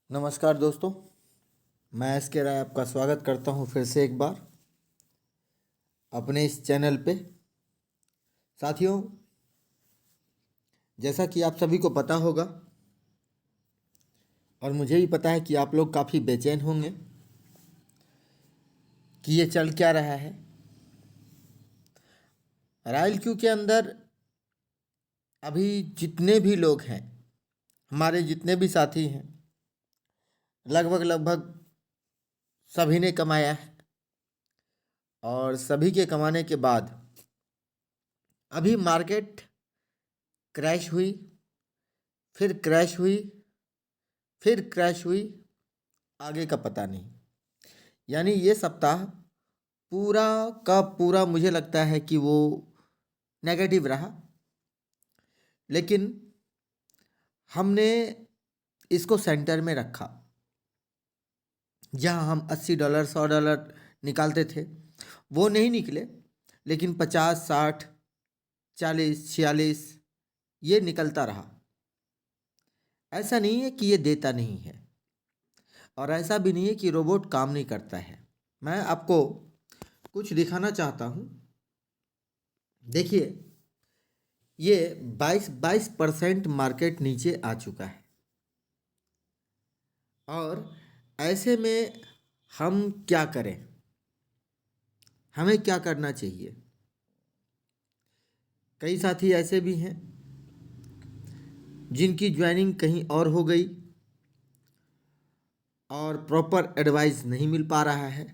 नमस्कार दोस्तों, मैं एस के राय आपका स्वागत करता हूं फिर से एक बार अपने इस चैनल पे। साथियों, जैसा कि आप सभी को पता होगा और मुझे भी पता है कि आप लोग काफ़ी बेचैन होंगे कि ये चल क्या रहा है। रॉयल क्यू के अंदर अभी जितने भी लोग हैं, हमारे जितने भी साथी हैं, लगभग लगभग सभी ने कमाया है। और सभी के कमाने के बाद अभी मार्केट क्रैश हुई, फिर क्रैश हुई, फिर क्रैश हुई, आगे का पता नहीं। यानी ये सप्ताह पूरा का पूरा मुझे लगता है कि वो नेगेटिव रहा। लेकिन हमने इसको सेंटर में रखा, जहां हम $80 $100 निकालते थे वो नहीं निकले, लेकिन 50 60 40 46 ये निकलता रहा। ऐसा नहीं है कि ये देता नहीं है, और ऐसा भी नहीं है कि रोबोट काम नहीं करता है। मैं आपको कुछ दिखाना चाहता हूँ। देखिए, ये 22% मार्केट नीचे आ चुका है। और ऐसे में हम क्या करें, हमें क्या करना चाहिए? कई साथी ऐसे भी हैं जिनकी ज्वाइनिंग कहीं और हो गई और प्रॉपर एडवाइस नहीं मिल पा रहा है,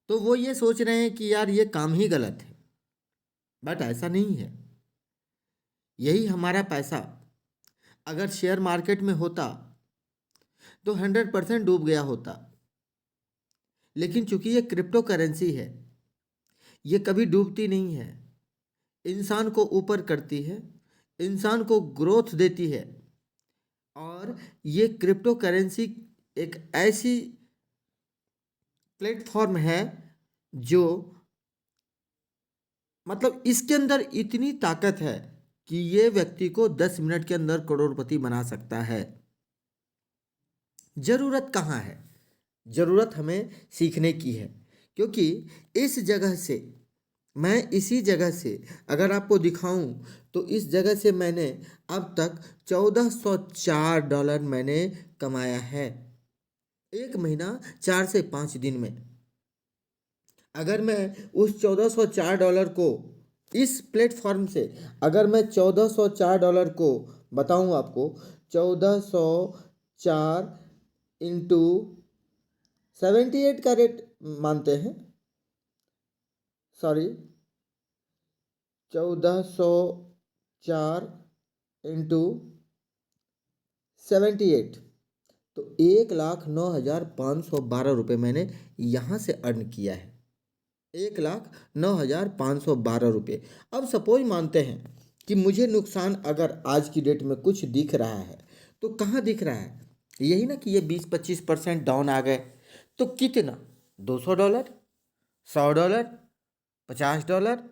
तो वो ये सोच रहे हैं कि यार ये काम ही गलत है। बट ऐसा नहीं है। यही हमारा पैसा अगर शेयर मार्केट में होता तो 100% डूब गया होता। लेकिन चूंकि ये क्रिप्टो करेंसी है, ये कभी डूबती नहीं है, इंसान को ऊपर करती है, इंसान को ग्रोथ देती है। और ये क्रिप्टो करेंसी एक ऐसी प्लेटफॉर्म है जो, मतलब इसके अंदर इतनी ताकत है कि ये व्यक्ति को 10 मिनट के अंदर करोड़पति बना सकता है। ज़रूरत कहाँ है? ज़रूरत हमें सीखने की है। क्योंकि इस जगह से, मैं इसी जगह से अगर आपको दिखाऊं तो इस जगह से मैंने अब तक $1404 मैंने कमाया है, एक महीना 4 से 5 दिन में। अगर मैं उस $1404 को इस प्लेटफॉर्म से, अगर मैं $1404 को बताऊं आपको, 1404 इंटू 78 का रेट मानते हैं, सॉरी 1404 इंटू 78, तो 1,09,512 मैंने यहाँ से अर्न किया है। 1,09,512। अब सपोज मानते हैं कि मुझे नुकसान अगर आज की डेट में कुछ दिख रहा है, तो कहाँ दिख रहा है? यही ना कि ये 20-25% डाउन आ गए। तो कितना? $200, $100, $50,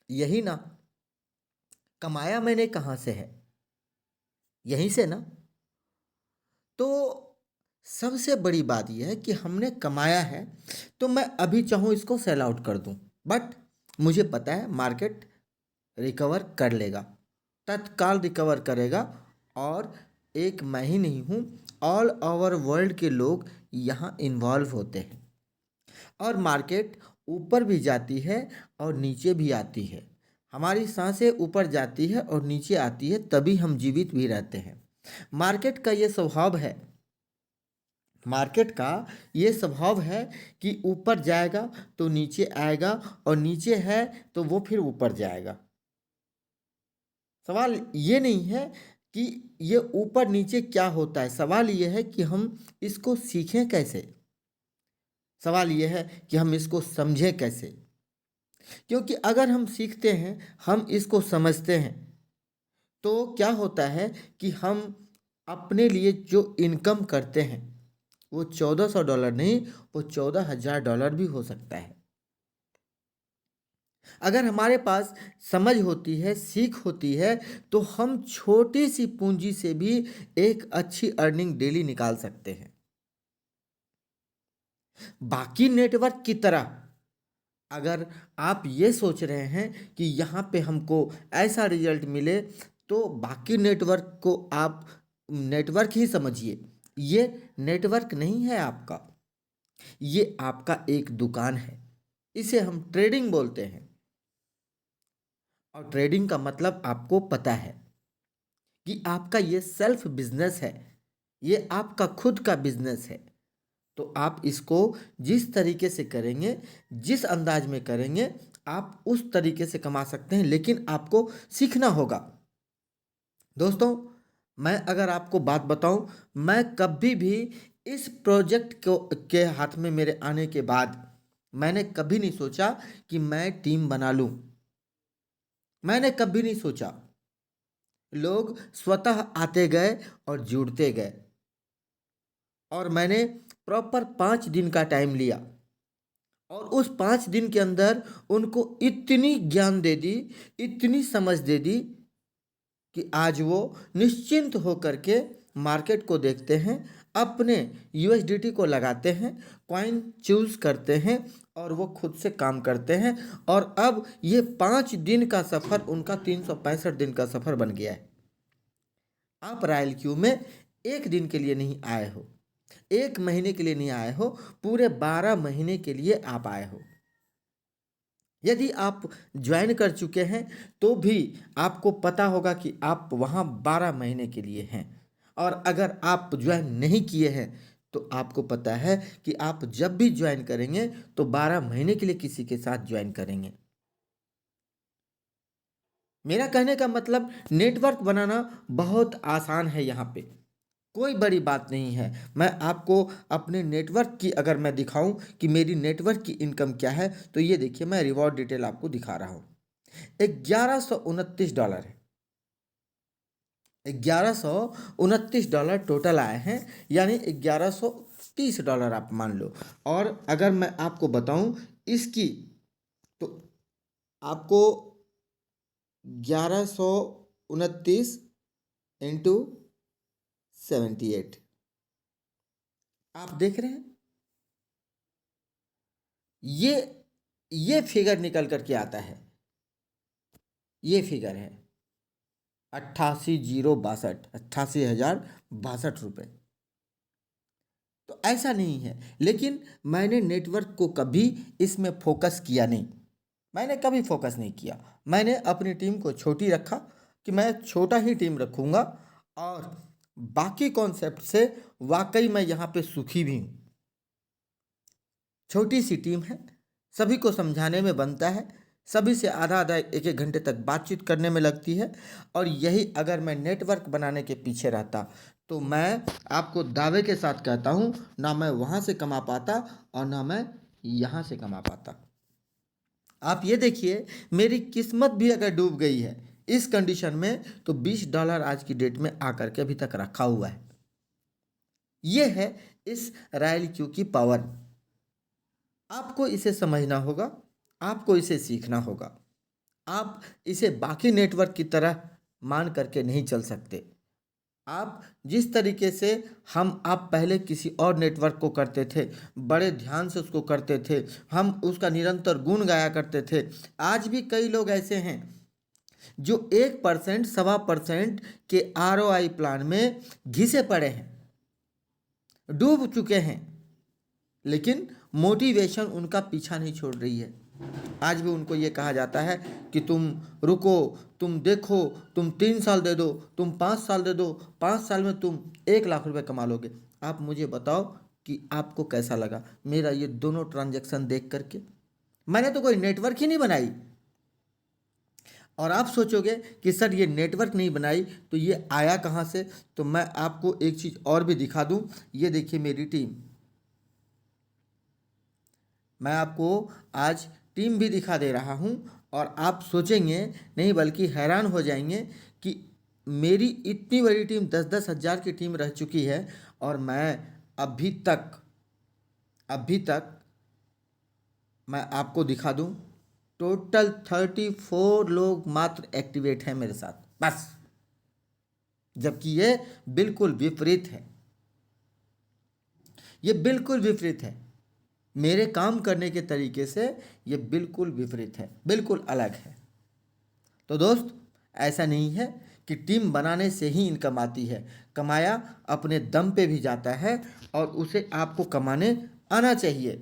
यही ना। कमाया मैंने कहाँ से है? यहीं से ना। तो सबसे बड़ी बात यह है कि हमने कमाया है, तो मैं अभी चाहूँ इसको सेल आउट कर दूँ, बट मुझे पता है मार्केट रिकवर कर लेगा, तत्काल रिकवर करेगा। और एक मैं ही नहीं हूँ, ऑल ओवर वर्ल्ड के लोग यहाँ इन्वॉल्व होते हैं। और मार्केट ऊपर भी जाती है और नीचे भी आती है। हमारी सांसें ऊपर जाती है और नीचे आती है, तभी हम जीवित भी रहते हैं। मार्केट का ये स्वभाव है, मार्केट का ये स्वभाव है कि ऊपर जाएगा तो नीचे आएगा, और नीचे है तो वो फिर ऊपर जाएगा। सवाल ये नहीं है कि ये ऊपर नीचे क्या होता है, सवाल ये है कि हम इसको सीखें कैसे। सवाल ये है कि हम इसको समझें कैसे। क्योंकि अगर हम सीखते हैं, हम इसको समझते हैं, तो क्या होता है कि हम अपने लिए जो इनकम करते हैं वो $1,400 नहीं, वो $14,000 भी हो सकता है। अगर हमारे पास समझ होती है, सीख होती है, तो हम छोटी सी पूंजी से भी एक अच्छी अर्निंग डेली निकाल सकते हैं। बाकी नेटवर्क की तरह अगर आप ये सोच रहे हैं कि यहाँ पे हमको ऐसा रिजल्ट मिले, तो बाकी नेटवर्क को आप नेटवर्क ही समझिए। ये नेटवर्क नहीं है आपका, ये आपका एक दुकान है। इसे हम ट्रेडिंग बोलते हैं। और ट्रेडिंग का मतलब आपको पता है कि आपका ये सेल्फ बिजनेस है, ये आपका खुद का बिजनेस है। तो आप इसको जिस तरीके से करेंगे, जिस अंदाज में करेंगे, आप उस तरीके से कमा सकते हैं, लेकिन आपको सीखना होगा। दोस्तों, मैं अगर आपको बात बताऊं, मैं कभी भी इस प्रोजेक्ट को के हाथ में मेरे आने के बाद मैंने कभी नहीं सोचा कि मैं टीम बना लूं। मैंने कभी नहीं सोचा। लोग स्वतः आते गए और जुड़ते गए, और मैंने प्रॉपर 5 दिन का टाइम लिया, और उस 5 दिन के अंदर उनको इतनी ज्ञान दे दी, इतनी समझ दे दी कि आज वो निश्चिंत होकर के मार्केट को देखते हैं, अपने यूएसडीटी को लगाते हैं, कॉइन चूज करते हैं, और वो खुद से काम करते हैं। और अब ये 5 दिन का सफ़र उनका 365 दिन का सफ़र बन गया है। आप रॉयल क्यू में एक दिन के लिए नहीं आए हो, एक महीने के लिए नहीं आए हो, पूरे 12 महीने के लिए आप आए हो। यदि आप ज्वाइन कर चुके हैं तो भी आपको पता होगा कि आप वहाँ 12 महीने के लिए हैं। और अगर आप ज्वाइन नहीं किए हैं तो आपको पता है कि आप जब भी ज्वाइन करेंगे तो 12 महीने के लिए किसी के साथ ज्वाइन करेंगे। मेरा कहने का मतलब, नेटवर्क बनाना बहुत आसान है। यहाँ पे कोई बड़ी बात नहीं है। मैं आपको अपने नेटवर्क की अगर मैं दिखाऊं कि मेरी नेटवर्क की इनकम क्या है, तो ये देखिए, मैं रिवॉर्ड डिटेल आपको दिखा रहा हूँ। $1129 है। $1129 टोटल आए हैं, यानी $1130 आप मान लो। और अगर मैं आपको बताऊं इसकी, तो आपको 1129 × 78 आप देख रहे हैं, ये ये फिगर निकल करके आता है। ये फिगर है 88,062 तो ऐसा नहीं है। लेकिन मैंने नेटवर्क को कभी इसमें फोकस किया नहीं, मैंने कभी फोकस नहीं किया। मैंने अपनी टीम को छोटी रखा कि मैं छोटा ही टीम रखूँगा, और बाकी कॉन्सेप्ट से वाकई मैं यहाँ पे सुखी भी हूँ। छोटी सी टीम है, सभी को समझाने में बनता है, सभी से आधा आधा एक एक घंटे तक बातचीत करने में लगती है। और यही अगर मैं नेटवर्क बनाने के पीछे रहता, तो मैं आपको दावे के साथ कहता हूँ, ना मैं वहाँ से कमा पाता और ना मैं यहाँ से कमा पाता। आप ये देखिए, मेरी किस्मत भी अगर डूब गई है इस कंडीशन में, तो $20 आज की डेट में आकर के अभी तक रखा हुआ है। ये है इस रॉयल क्यू की पावर। आपको इसे समझना होगा, आपको इसे सीखना होगा। आप इसे बाकी नेटवर्क की तरह मान करके नहीं चल सकते। आप जिस तरीके से आप पहले किसी और नेटवर्क को करते थे, बड़े ध्यान से उसको करते थे, हम उसका निरंतर गुण गाया करते थे, आज भी कई लोग ऐसे हैं जो 1%, 1.25% के ROI प्लान में घिसे पड़े हैं, डूब चुके हैं, लेकिन मोटिवेशन उनका पीछा नहीं छोड़ रही है। आज भी उनको ये कहा जाता है कि तुम रुको, तुम देखो, तुम 3 साल दे दो, तुम 5 साल दे दो, 5 साल में तुम 1 लाख रुपए कमा लोगे। आप मुझे बताओ कि आपको कैसा लगा मेरा ये दोनों ट्रांजैक्शन देख करके। मैंने तो कोई नेटवर्क ही नहीं बनाई। और आप सोचोगे कि सर ये नेटवर्क नहीं बनाई तो ये आया कहाँ से, तो मैं आपको एक चीज़ और भी दिखा दूँ। ये देखिए मेरी टीम, मैं आपको आज टीम भी दिखा दे रहा हूँ, और आप सोचेंगे नहीं बल्कि हैरान हो जाएंगे कि मेरी इतनी बड़ी टीम 10-10 हज़ार की टीम रह चुकी है, और मैं अभी तक मैं आपको दिखा दूँ, टोटल 34 लोग मात्र एक्टिवेट हैं मेरे साथ बस, जबकि ये बिल्कुल विपरीत है। ये बिल्कुल विपरीत है, मेरे काम करने के तरीके से ये बिल्कुल विपरीत है, बिल्कुल अलग है। तो दोस्त, ऐसा नहीं है कि टीम बनाने से ही इनकम आती है, कमाया अपने दम पे भी जाता है और उसे आपको कमाने आना चाहिए।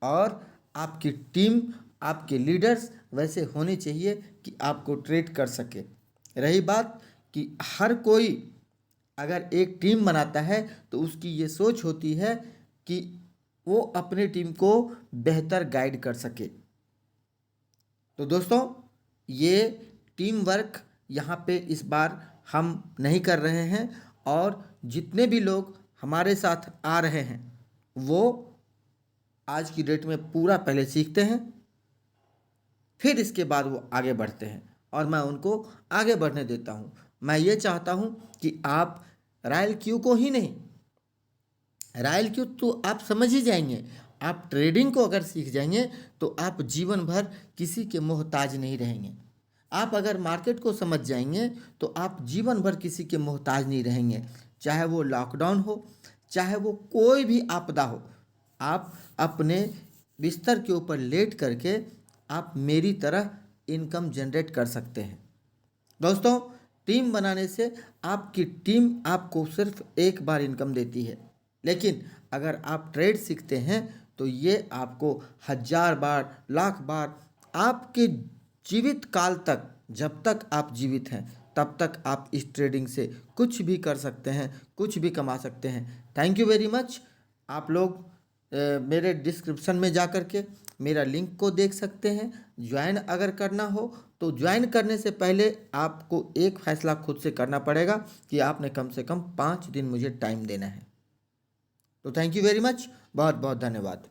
और आपकी टीम, आपके लीडर्स वैसे होने चाहिए कि आपको ट्रेड कर सके। रही बात कि हर कोई अगर एक टीम बनाता है तो उसकी ये सोच होती है कि वो अपने टीम को बेहतर गाइड कर सके। तो दोस्तों, ये टीम वर्क यहाँ पे इस बार हम नहीं कर रहे हैं, और जितने भी लोग हमारे साथ आ रहे हैं वो आज की डेट में पूरा पहले सीखते हैं, फिर इसके बाद वो आगे बढ़ते हैं, और मैं उनको आगे बढ़ने देता हूँ। मैं ये चाहता हूँ कि आप रॉयल क्यू को ही नहीं, रॉयल क्यू तो आप समझ ही जाएंगे, आप ट्रेडिंग को अगर सीख जाएंगे तो आप जीवन भर किसी के मोहताज नहीं रहेंगे। आप अगर मार्केट को समझ जाएंगे तो आप जीवन भर किसी के मोहताज नहीं रहेंगे, चाहे वो लॉकडाउन हो, चाहे वो कोई भी आपदा हो। आप अपने बिस्तर के ऊपर लेट करके आप मेरी तरह इनकम जनरेट कर सकते हैं। दोस्तों, टीम बनाने से आपकी टीम आपको सिर्फ एक बार इनकम देती है, लेकिन अगर आप ट्रेड सीखते हैं तो ये आपको 1000 बार, लाख बार, आपके जीवित काल तक, जब तक आप जीवित हैं तब तक आप इस ट्रेडिंग से कुछ भी कर सकते हैं, कुछ भी कमा सकते हैं। Thank you very much. आप लोग मेरे डिस्क्रिप्शन में जा कर के मेरा लिंक को देख सकते हैं। ज्वाइन अगर करना हो तो ज्वाइन करने से पहले आपको एक फैसला खुद से करना पड़ेगा कि आपने कम से कम 5 दिन मुझे टाइम देना है। तो थैंक यू वेरी मच, बहुत बहुत धन्यवाद।